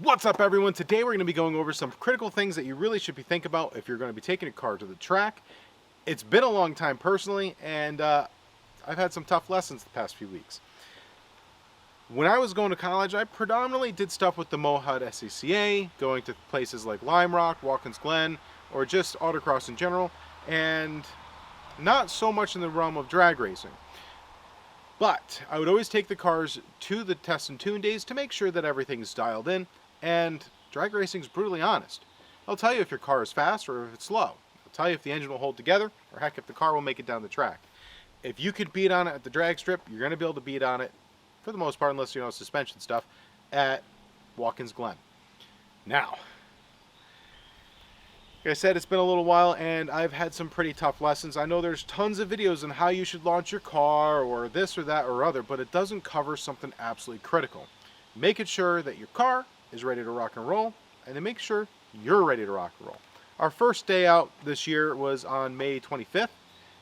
What's up, everyone? Today we're going to be going over some critical things that you really should be thinking about if you're going to be taking a car to the track. It's been a long time personally, and I've had some tough lessons the past few weeks. When I was going to college, I predominantly did stuff with the Mohawk SCCA, going to places like Lime Rock, Watkins Glen, or just autocross in general, and not so much in the realm of drag racing. But I would always take the cars to the test and tune days to make sure that everything's dialed in, and drag racing is brutally honest. I'll tell you if your car is fast or if it's slow. I'll tell you if the engine will hold together, or heck, if the car will make it down the track. If you could beat on it at the drag strip, you're going to be able to beat on it, for the most part, unless you know suspension stuff, at Watkins Glen. Now, like I said, it's been a little while and I've had some pretty tough lessons. I know there's tons of videos on how you should launch your car or this or that or other, but it doesn't cover something absolutely critical. Making sure that your car is ready to rock and roll, and then make sure you're ready to rock and roll. Our first day out this year was on May 25th.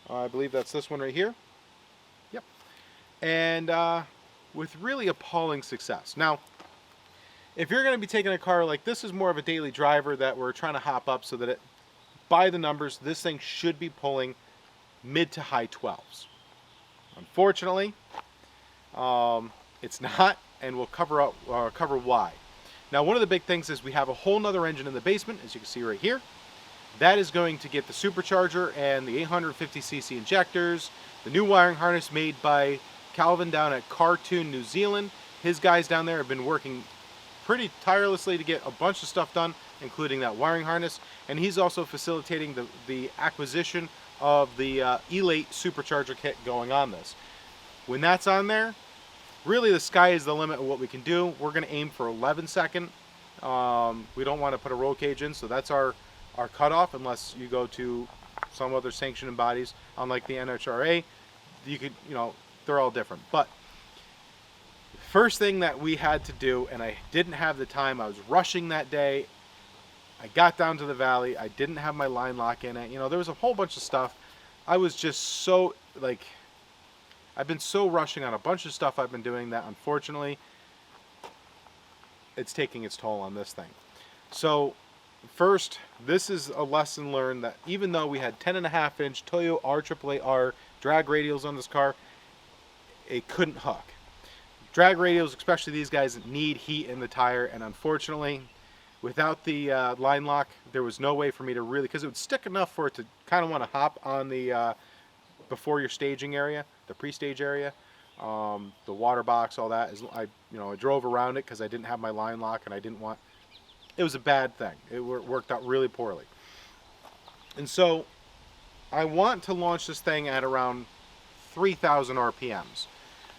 I believe that's this one right here. Yep. And with really appalling success. Now, if you're going to be taking a car like this, is more of a daily driver that we're trying to hop up so that it, by the numbers, this thing should be pulling mid to high 12s. Unfortunately, it's not, and we'll cover why. Now, one of the big things is we have a whole nother engine in the basement, as you can see right here. That is going to get the supercharger and the 850cc injectors, the new wiring harness made by Calvin down at Cartoon, New Zealand. His guys down there have been working pretty tirelessly to get a bunch of stuff done, including that wiring harness, and he's also facilitating the acquisition of the Elate supercharger kit going on this. When that's on there, really the sky is the limit of what we can do. We're going to aim for 11 second. We don't want to put a roll cage in, so that's our cutoff, unless you go to some other sanctioning bodies, unlike the NHRA. You could, they're all different. But first thing that we had to do, and I didn't have the time, I was rushing that day. I got down to the valley, I didn't have my line lock in it. There was a whole bunch of stuff. I was just so, I've been so rushing on a bunch of stuff I've been doing that unfortunately it's taking its toll on this thing. So first, this is a lesson learned that even though we had 10.5-inch Toyo R888R drag radials on this car, it couldn't hook. Drag radials, especially these guys, need heat in the tire, and unfortunately, without the line lock, there was no way for me to really, because it would stick enough for it to kind of want to hop on the before your staging area, the pre-stage area, the water box, all that. I drove around it because I didn't have my line lock, and I didn't want. It was a bad thing. It worked out really poorly, and so I want to launch this thing at around 3,000 RPMs.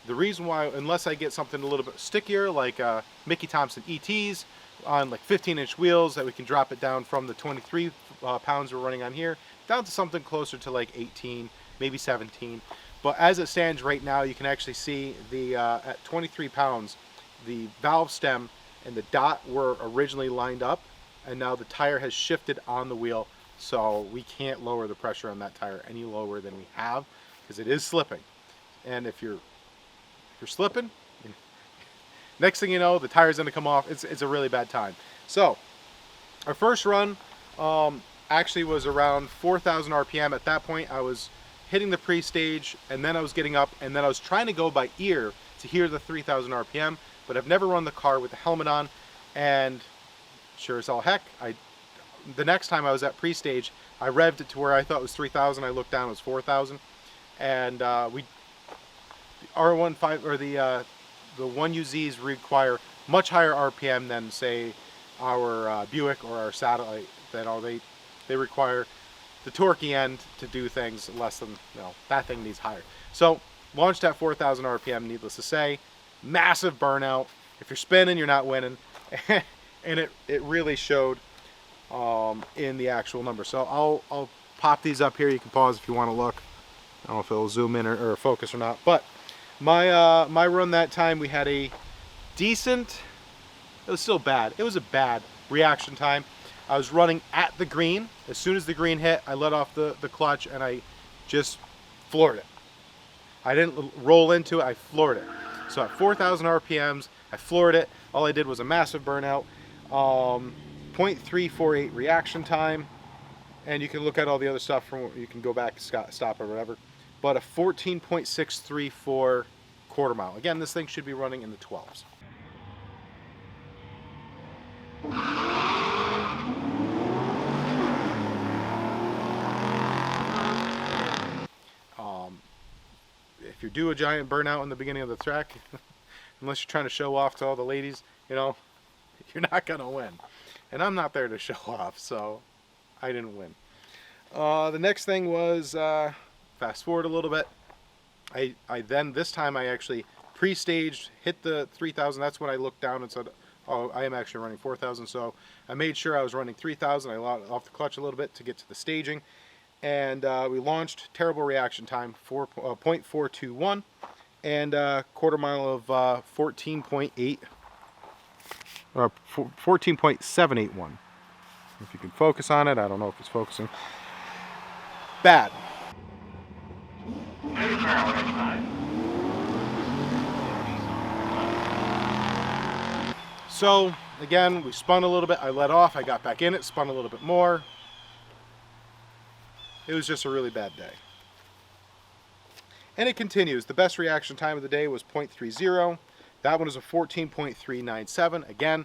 The reason why, unless I get something a little bit stickier, like Mickey Thompson ETs on like 15-inch wheels, that we can drop it down from the 23 pounds we're running on here, down to something closer to like 18, maybe 17. But as it stands right now, you can actually see the at 23 pounds, the valve stem and the dot were originally lined up, and now the tire has shifted on the wheel, so we can't lower the pressure on that tire any lower than we have, because it is slipping. And if you're slipping, next thing you know, the tire's going to come off. It's a really bad time. So our first run actually was around 4,000 RPM. At that point, I was hitting the pre-stage, and then I was getting up, and then I was trying to go by ear to hear the 3,000 RPM, but I've never run the car with the helmet on, and sure as hell heck, the next time I was at pre-stage, I revved it to where I thought it was 3,000. I looked down, it was 4,000, and the R15 or the 1UZs require much higher RPM than, say, our Buick or our Satellite. They require the torquey end to do things less than, that thing needs higher. So launched at 4,000 RPM, needless to say, massive burnout. If you're spinning, you're not winning, and it really showed in the actual number. So I'll pop these up here. You can pause if you want to look. I don't know if it'll zoom in or focus or not, but my run that time, we had a decent, it was still bad, it was a bad reaction time. I was running at the green. As soon as the green hit, I let off the clutch and I just floored it. I didn't roll into it, I floored it. So at 4,000 RPMs, I floored it. All I did was a massive burnout. .348 reaction time, and you can look at all the other stuff from, you can go back, stop or whatever, but a 14.634 quarter mile. Again, this thing should be running in the 12s. If you do a giant burnout in the beginning of the track, unless you're trying to show off to all the ladies, you know, you're not gonna win. And I'm not there to show off, so I didn't win. The next thing was, fast forward a little bit. I then, this time I actually pre-staged, hit the 3,000. That's when I looked down and said, oh, I am actually running 4,000. So I made sure I was running 3,000. I allowed off the clutch a little bit to get to the staging. And we launched, terrible reaction time, 0.421, and quarter mile of 14.8, or 14.781. If you can focus on it, I don't know if it's focusing. Bad. So again, we spun a little bit. I let off. I got back in it, spun a little bit more. It was just a really bad day. And it continues. The best reaction time of the day was 0.30. That one was a 14.397. Again,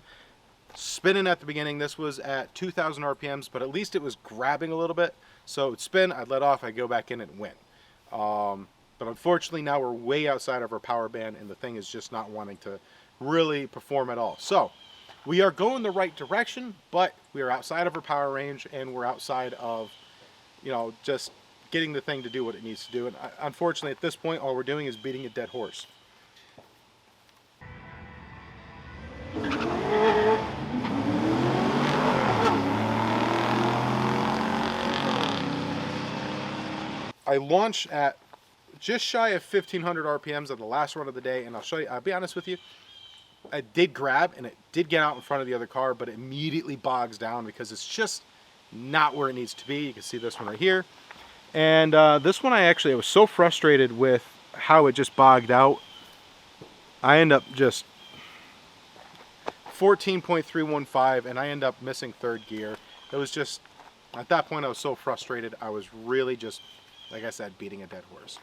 spinning at the beginning. This was at 2,000 RPMs, but at least it was grabbing a little bit. So it would spin, I'd let off, I'd go back in and win. But unfortunately now we're way outside of our power band and the thing is just not wanting to really perform at all. So we are going the right direction, but we are outside of our power range and we're outside of, you know, just getting the thing to do what it needs to do. And unfortunately at this point all we're doing is beating a dead horse. I launched at just shy of 1,500 RPMs at the last run of the day, and I'll show you, I'll be honest with you, I did grab and it did get out in front of the other car, but it immediately bogs down because it's just not where it needs to be. You can see this one right here. And this one I was so frustrated with how it just bogged out. I end up just 14.315 and I end up missing third gear. It was just, at that point I was so frustrated. I was really just, like I said, beating a dead horse.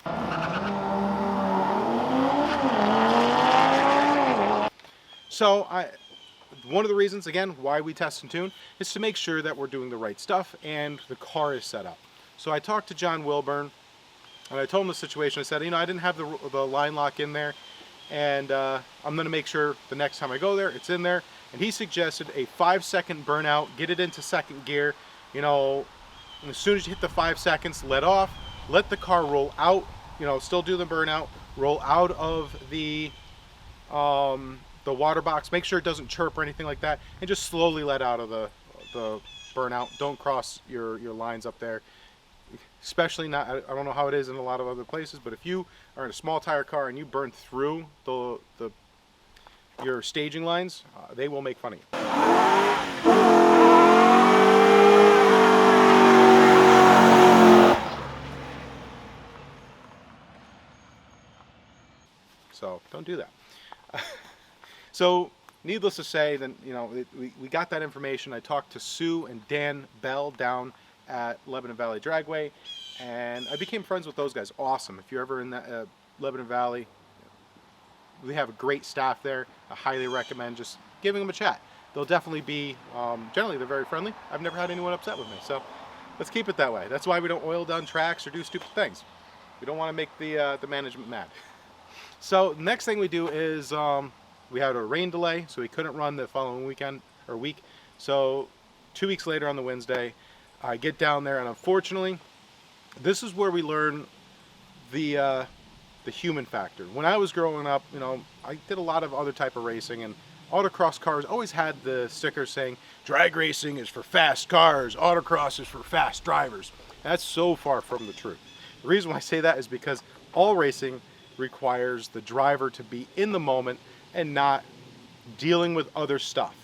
So one of the reasons, again, why we test and tune is to make sure that we're doing the right stuff and the car is set up. So I talked to John Wilburn and I told him the situation. I said, you know, I didn't have the line lock in there, and I'm going to make sure the next time I go there, it's in there. And he suggested a 5-second burnout, get it into second gear, you know, and as soon as you hit the 5 seconds, let off, let the car roll out, you know, still do the burnout, roll out of the water box, make sure it doesn't chirp or anything like that, and just slowly let out of the burnout. Don't cross your lines up there. Especially not, I don't know how it is in a lot of other places, but if you are in a small tire car and you burn through your staging lines, they will make fun of you. So don't do that. So needless to say, then, you know, we got that information. I talked to Sue and Dan Bell down at Lebanon Valley Dragway, and I became friends with those guys. Awesome. If you're ever in that Lebanon Valley, we have a great staff there. I highly recommend just giving them a chat. They'll definitely be, generally they're very friendly. I've never had anyone upset with me, so let's keep it that way. That's why we don't oil down tracks or do stupid things. We don't want to make the management mad. So the next thing we do is we had a rain delay, so we couldn't run the following weekend or week. So 2 weeks later on the Wednesday, I get down there, and unfortunately, this is where we learn the human factor. When I was growing up, you know, I did a lot of other type of racing, and autocross cars always had the sticker saying, drag racing is for fast cars, autocross is for fast drivers. That's so far from the truth. The reason why I say that is because all racing requires the driver to be in the moment and not dealing with other stuff.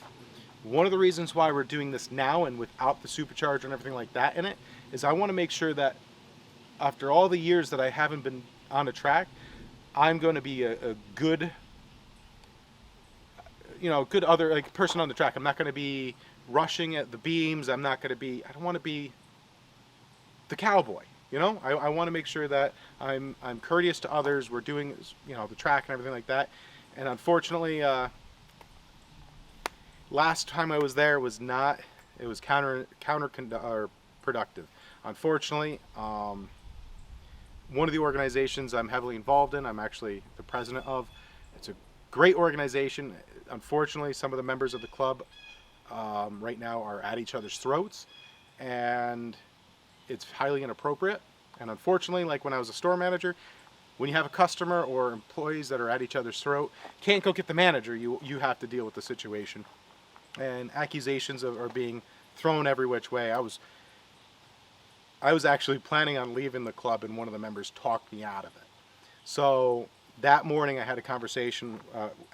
One of the reasons why we're doing this now and without the supercharger and everything like that in it is I want to make sure that after all the years that I haven't been on a track, I'm going to be a good good other like person on the track. I'm not going to be rushing at the beams. I don't want to be the cowboy. I want to make sure that I'm courteous to others. We're doing the track and everything like that. And unfortunately, last time I was there was not. It was counterproductive. Unfortunately, one of the organizations I'm heavily involved in, I'm actually the president of. It's a great organization. Unfortunately, some of the members of the club right now are at each other's throats, and it's highly inappropriate. And unfortunately, like when I was a store manager, when you have a customer or employees that are at each other's throat, can't go get the manager. You have to deal with the situation. And accusations are being thrown every which way. I was actually planning on leaving the club, and one of the members talked me out of it. So that morning I had a conversation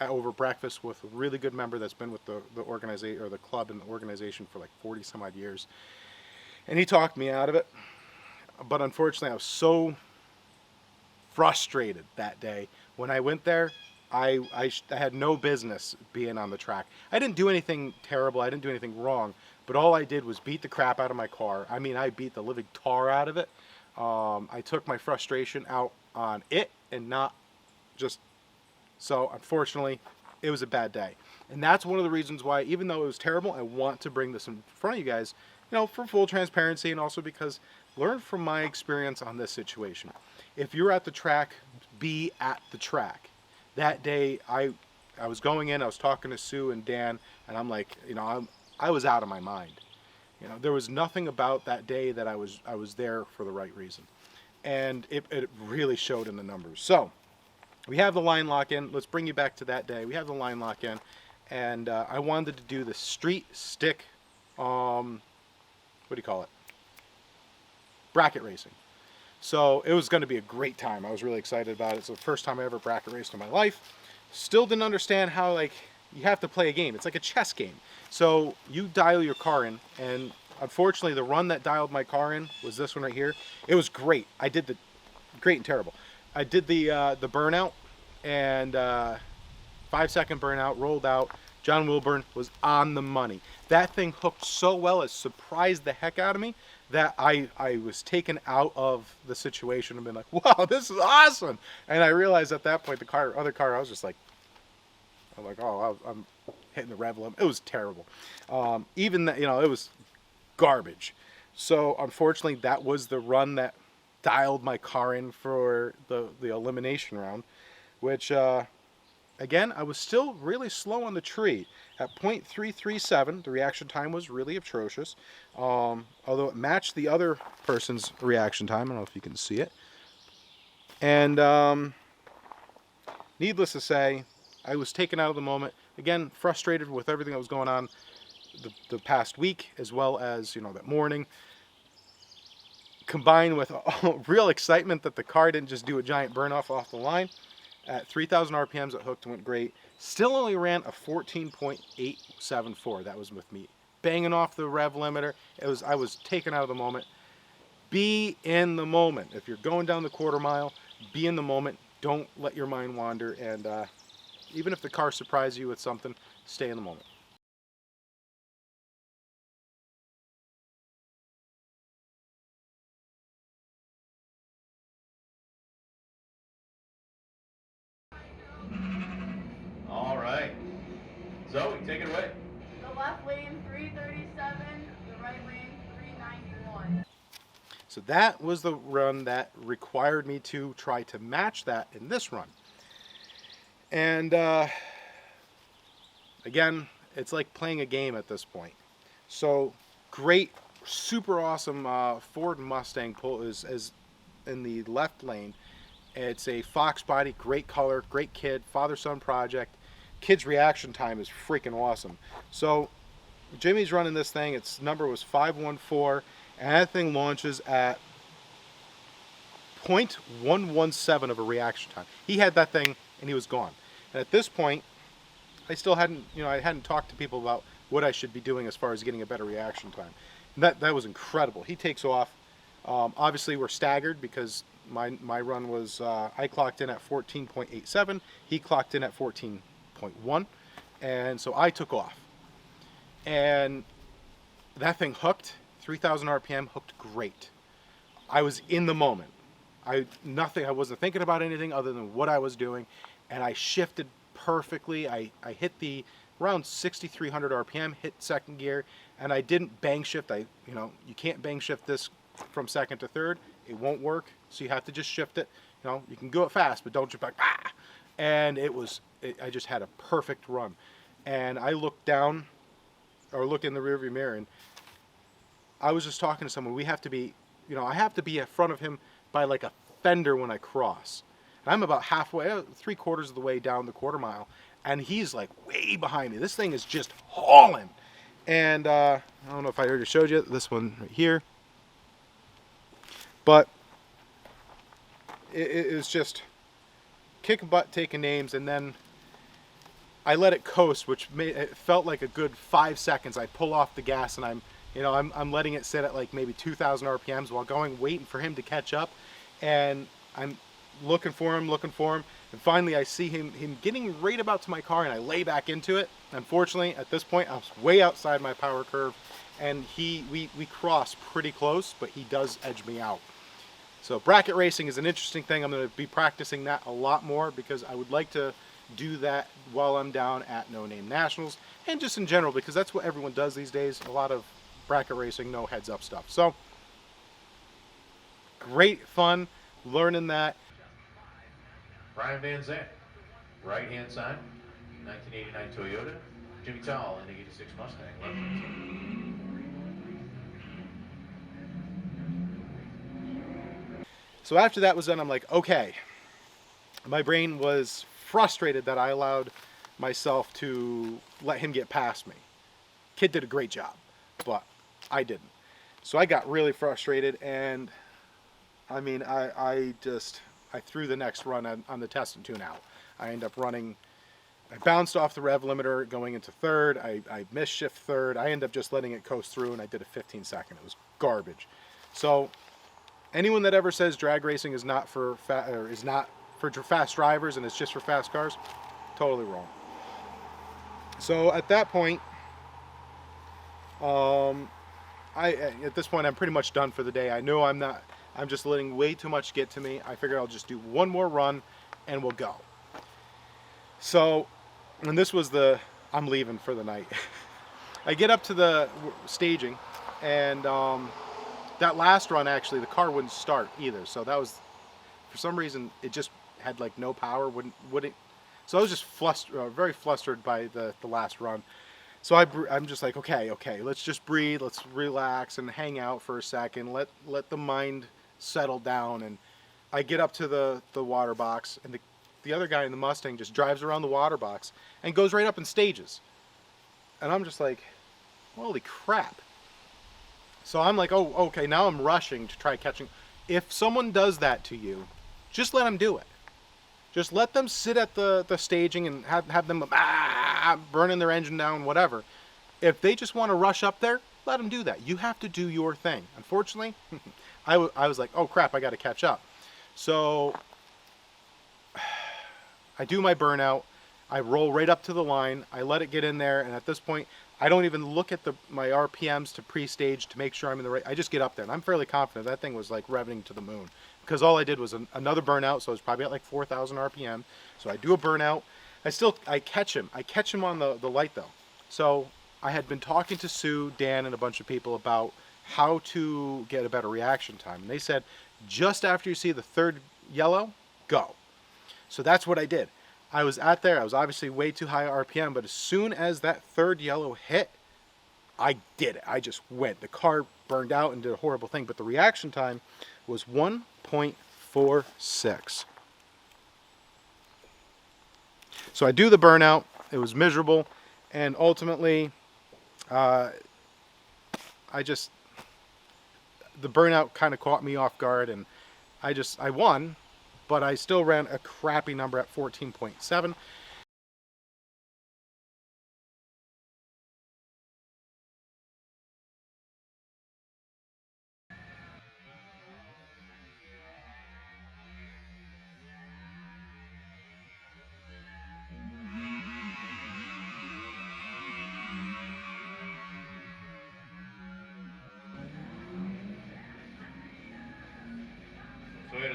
over breakfast with a really good member that's been with the organization or the club and the organization for like 40 some odd years. And he talked me out of it. But unfortunately, I was so frustrated that day. When I went there, I had no business being on the track. I didn't do anything terrible. I didn't do anything wrong. But all I did was beat the crap out of my car. I mean, I beat the living tar out of it. I took my frustration out on it and not just... So, unfortunately, it was a bad day. And that's one of the reasons why, even though it was terrible, I want to bring this in front of you guys, for full transparency, and also because learn from my experience on this situation. If you're at the track, be at the track. That day, I was going in, I was talking to Sue and Dan, and I'm like, I was out of my mind. There was nothing about that day that I was there for the right reason. And it really showed in the numbers. So, we have the line lock in. Let's bring you back to that day. We have the line lock in, and I wanted to do the street stick, what do you call it? Bracket racing. So it was going to be a great time. I was really excited about it. It's the first time I ever bracket raced in my life. Still didn't understand how you have to play a game. It's like a chess game. So you dial your car in, and unfortunately the run that dialed my car in was this one right here. It was great. I did the great and terrible. I did the burnout, and 5-second burnout, rolled out. John Wilburn was on the money. That thing hooked so well, it surprised the heck out of me that I was taken out of the situation and been like, wow, this is awesome. And I realized at that point, other car, I was just like, I'm hitting the rev limit. It was terrible. Even that, it was garbage. So unfortunately, that was the run that dialed my car in for the elimination round, which, again, I was still really slow on the tree. At 0.337, the reaction time was really atrocious, although it matched the other person's reaction time. I don't know if you can see it. And needless to say, I was taken out of the moment. Again, frustrated with everything that was going on the past week, as well as, that morning. Combined with real excitement that the car didn't just do a giant burn off the line. At 3,000 RPMs, it hooked and went great. Still only ran a 14.874. That was with me banging off the rev limiter. I was taken out of the moment. Be in the moment. If you're going down the quarter mile, be in the moment. Don't let your mind wander. And even if the car surprises you with something, stay in the moment. All right. Zoe, take it away. The left lane 337, the right lane 391. So that was the run that required me to try to match that in this run. And again, it's like playing a game at this point. So great, super awesome Ford Mustang pull is in the left lane. It's a Fox body, great color, great kid, father-son project. Kid's reaction time is freaking awesome. So Jimmy's running this thing. Its number was 514, and that thing launches at 0.117 of a reaction time. He had that thing and he was gone. And at this point, I still hadn't, I hadn't talked to people about what I should be doing as far as getting a better reaction time. And that was incredible. He takes off. Obviously, we're staggered because my run was, I clocked in at 14.87. He clocked in at 14.1. And so I took off. And that thing hooked, 3,000 RPM, hooked great. I was in the moment. I wasn't thinking about anything other than what I was doing, and I shifted perfectly. I hit the around 6,300 RPM, hit second gear, and I didn't bang shift. You can't bang shift this from second to third. It won't work, so you have to just shift it. You can go it fast, but don't jump back. Ah! And I just had a perfect run. And I looked down, or looked in the rearview mirror, and I was just talking to someone. We have to be, I have to be in front of him by like a fender when I cross. And I'm about halfway, 3/4 of the way down the quarter mile, and he's like way behind me. This thing is just hauling. And I don't know if I already showed you this one right here, but it was just kicking butt, taking names, and then I let it coast, which it felt like a good 5 seconds. I pull off the gas, and I'm letting it sit at like maybe 2,000 RPMs while waiting for him to catch up, and I'm looking for him, and finally I see him getting right about to my car, and I lay back into it. Unfortunately, at this point, I was way outside my power curve, and we cross pretty close, but he does edge me out. So bracket racing is an interesting thing. I'm going to be practicing that a lot more because I would like to do that while I'm down at No Name Nationals, and just in general, because that's what everyone does these days. A lot of bracket racing, no heads up stuff. So great fun learning that. Brian Van Zandt, right hand side, 1989 Toyota. Jimmy Tall in the 86 Mustang, left hand side. So after that was done, I'm like, okay. My brain was frustrated that I allowed myself to let him get past me. Kid did a great job, but I didn't. So I got really frustrated, and I mean, I threw the next run on the test and tune out. I ended up running, I bounced off the rev limiter going into third. I missed shift third. I ended up just letting it coast through, and I did a 15-second. It was garbage. So anyone that ever says drag racing is not for fast drivers and it's just for fast cars, totally wrong. So at that point, at this point I'm pretty much done for the day. I know I'm just letting way too much get to me. I figure I'll just do one more run and we'll go. So, and this was I'm leaving for the night. I get up to the staging, and that last run, actually, the car wouldn't start either. So that was, for some reason, it just had like no power, wouldn't. So I was just very flustered by the last run. So I'm just like, okay, let's just breathe, let's relax and hang out for a second, let the mind settle down. And I get up to the water box, and the other guy in the Mustang just drives around the water box and goes right up in stages. And I'm just like, holy crap. So I'm like, oh, okay, now I'm rushing to try catching. If someone does that to you, just let them do it. Just let them sit at the staging and have them burning their engine down, whatever. If they just want to rush up there, let them do that. You have to do your thing. Unfortunately, I was like, oh crap, I got to catch up. So I do my burnout. I roll right up to the line. I let it get in there, and at this point, I don't even look at my RPMs to pre-stage to make sure I'm in the right. I just get up there, and I'm fairly confident that thing was like revving to the moon, because all I did was another burnout, so it's probably at like 4,000 RPM. So I do a burnout. I catch him. I catch him on the light though. So I had been talking to Sue, Dan, and a bunch of people about how to get a better reaction time, and they said just after you see the third yellow, go. So that's what I did. I was out there. I was obviously way too high RPM, but as soon as that third yellow hit, I did it. I just went. The car burned out and did a horrible thing, but the reaction time was 1.46. So I do the burnout. It was miserable, and ultimately, the burnout kind of caught me off guard, and I won, but I still ran a crappy number at 14.7.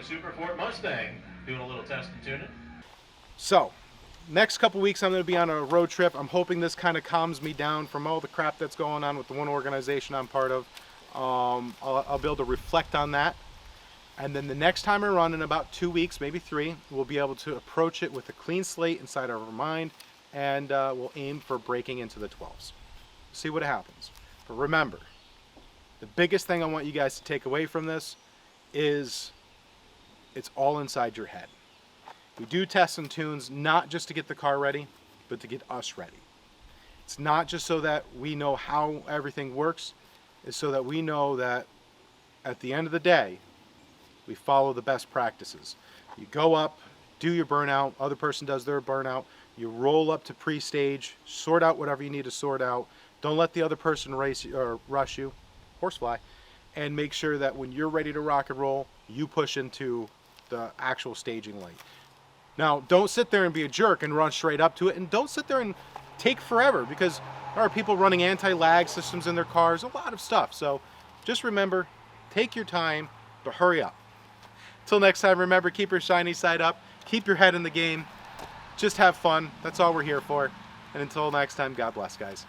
Super Ford Mustang doing a little test and tuning. So, next couple weeks I'm going to be on a road trip. I'm hoping this kind of calms me down from all the crap that's going on with the one organization I'm part of. I'll be able to reflect on that. And then the next time I run, in about 2 weeks, maybe 3, we'll be able to approach it with a clean slate inside our mind, and we'll aim for breaking into the 12s. See what happens. But remember, the biggest thing I want you guys to take away from this is it's all inside your head. We do tests and tunes not just to get the car ready, but to get us ready. It's not just so that we know how everything works, it's so that we know that at the end of the day, we follow the best practices. You go up, do your burnout, other person does their burnout, you roll up to pre-stage, sort out whatever you need to sort out, don't let the other person race or rush you, horsefly, and make sure that when you're ready to rock and roll, you push into the actual staging lane. Now, don't sit there and be a jerk and run straight up to it, and don't sit there and take forever, because there are people running anti-lag systems in their cars, a lot of stuff. So just remember, take your time, but hurry up. Till next time, remember, keep your shiny side up, keep your head in the game, just have fun. That's all we're here for. And until next time, God bless, guys.